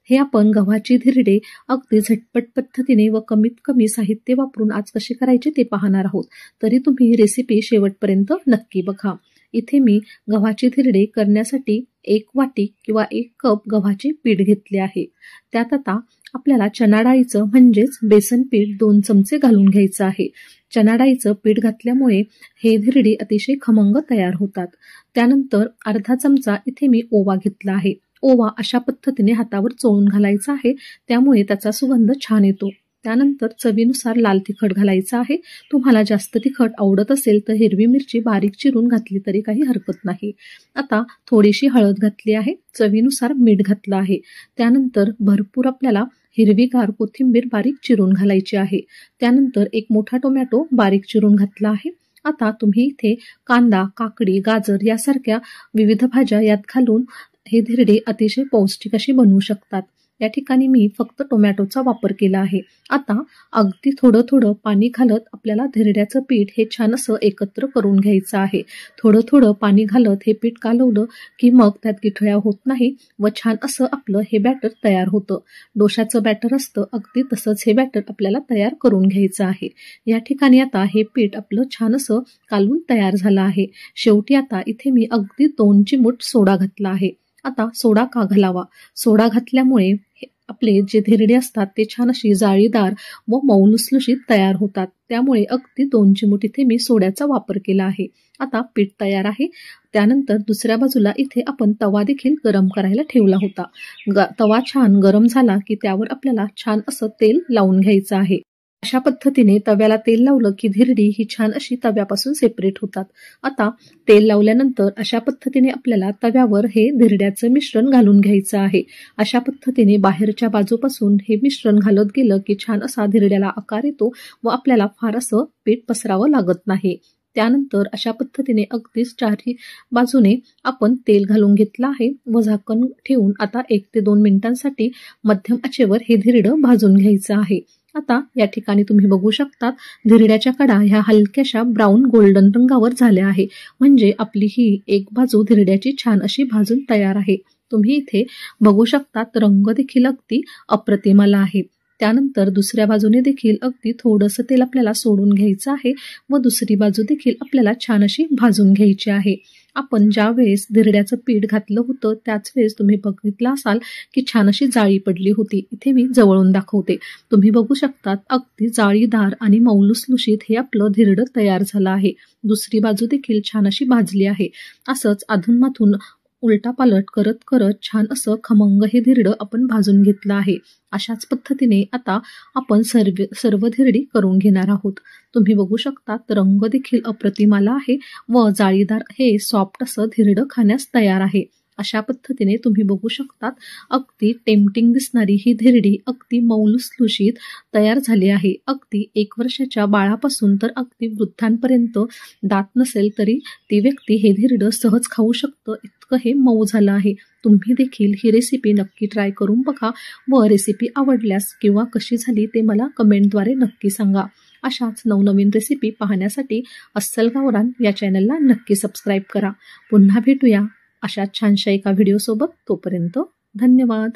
हे आपण गव्हाची धिरडे अगदी झटपट पद्धतीने व कमीत कमी साहित्य वापरून आज कसे करायचे ते पाहणार आहोत। तरी तुम्ही रेसिपी शेवटपर्यंत नक्की बघा। इथे मी गव्हाची धिरडे करण्यासाठी 1 वाटी किंवा 1 कप गव्हाचे पीठ घेतले आहे। त्यात आता आपल्याला चणा डाळीचं म्हणजेच बेसन पीठ 2 चमचे घालून घ्यायचं आहे। चणा डाळीचं पीठ घातल्यामुळे हे धिरडे अतिशय खमंग तयार होतात। त्यानंतर अर्धा चमचा इथे मी ओवा घेतला आहे। ओवा अशा पद्धतीने हातावर चोळून घालायचा आहे, त्यामुळे त्याचा सुगंध छान येतो। त्यानंतर चवीनुसार लाल तिखट घालायचं आहे। तुम्हाला जास्त तिखट आवडत असेल तर हिरवी मिरची बारीक चिरून घातली तरी काही हरकत नाही। आता थोडीशी हळद घातली आहे, चवीनुसार मीठ घातलं आहे। त्यानंतर भरपूर आपल्याला हिरवीगार कोथिंबीर बारीक चिरून घालायची आहे। त्यानंतर 1 मोठा टोमॅटो बारीक चिरून घातला आहे। आता तुम्ही इथे कांदा, काकडी, गाजर यासारख्या विविध भाज्या यात घालून हे धिरडे अतिशय पौष्टिक अशी बनवू शकतात। या ठिकाणी मी फक्त टोमॅटोचा वापर केला आहे। आता अगदी थोडं थोडं पाणी घालत आपल्याला धिरड्याचं पीठ हे छान असं एकत्र करून घ्यायचं आहे। थोडं थोडं पाणी घालत हे पीठ कालवलं की मग त्यात गिठळ्या होत नाही व छान असं आपलं हे बॅटर तयार होतं। डोशाचं बॅटर असतं अगदी तसंच हे बॅटर आपल्याला तयार करून घ्यायचं आहे। या ठिकाणी आता हे पीठ आपलं छान असं कालवून तयार झालं आहे। शेवटी आता इथे मी अगदी 2 चिमूट सोडा घातला आहे। आता सोडा का घालावा? सोडा घातल्यामुळे आपले जे धिरडे असतात ते छान अशी जाळीदार व मऊ लुसलुशीत तयार होतात। त्यामुळे अगदी 2 चिमूट इथे मी सोड्याचा वापर केला आहे। आता पीठ तयार आहे। त्यानंतर दुसऱ्या बाजूला इथे आपण तवा देखील गरम करायला ठेवला होता। तवा छान गरम झाला की त्यावर आपल्याला छान असं तेल लावून घ्यायचं आहे। अशा पद्धतीने तव्याला तेल लावलं की धिरडी ही छान अशी तव्यापासून सेपरेट होतात। आता तेल लावल्यानंतर अशा पद्धतीने आपल्याला तव्यावर हे धिरड्याचं मिश्रण घालून घ्यायचं आहे। अशा पद्धतीने बाहेरच्या बाजूपासून हे मिश्रण घालत गेलं की छान असा धिरड्याला आकार येतो व आपल्याला फार असं पीठ पसरावं लागत नाही। त्यानंतर अशा पद्धतीने अगदीच चारही बाजूने आपण तेल घालून घेतलं आहे व झाकण ठेवून आता 1 ते 2 मिनिटांसाठी मध्यम आचेवर हे धिरडं भाजून घ्यायचं आहे। आता या ठिकाणी तुम्ही बघू शकता धिरड्याच्या कडा ह्या हलक्याशा ब्राऊन गोल्डन रंगावर झाल्या आहे, म्हणजे आपली ही एक बाजू धिरड्याची छान अशी भाजून तयार आहे। तुम्ही इथे बघू शकता रंग देखील अगदी अप्रतिम आला आहे। त्यानंतर दुसऱ्या बाजूने देखील अगदी थोडंसं तेल आपल्याला सोडून घ्यायचं आहे व दुसरी बाजू देखील आपल्याला छान अशी भाजून घ्यायची आहे। आपण ज्या वेळेस धिरड्याचं पीठ घातलं होतं त्याच वेळेस तुम्ही बघितलं असाल की छान अशी जाळी पडली होती। इथे मी जवळून दाखवते, तुम्ही बघू शकता अगदी जाळीदार आणि मऊ लुसलुशीत हे आपलं धिरडं तयार झालं आहे। दुसरी बाजू देखील छान अशी भाजली आहे। असंच अधूनमधून उलटापालट करत करत छान असं खमंग हे धिरडं आपण भाजून घेतलं आहे। अशाच पद्धतीने आता आपण सर्व धिरडी करून घेणार आहोत। तुम्ही बघू शकता रंग देखील अप्रतिम आला आहे व जाळीदार हे सॉफ्ट असं धिरडं खाण्यास तयार आहे। अशा पद्धतीने तुम्ही बघू शकता अगदी टेम्पटिंग दिसणारी ही धिरडी अगदी मऊ लुसलुशीत तयार झाली आहे। अगदी 1 वर्षाच्या बाळापासून तर अगदी वृद्धांपर्यंत दात नसेल तरी ती व्यक्ती हे धिरडं सहज खाऊ शकतं, इतकं हे मऊ झालं आहे। तुम्ही देखील ही रेसिपी नक्की ट्राय करून बघा व रेसिपी आवडल्यास किंवा कशी झाली ते मला कमेंटद्वारे नक्की सांगा। अशाच नवनवीन रेसिपी पाहण्यासाठी अस्सल गावरान या चॅनलला नक्की सबस्क्राईब करा। पुन्हा भेटूया अशा छानशा एका व्हिडिओसोबत, तोपर्यंत धन्यवाद।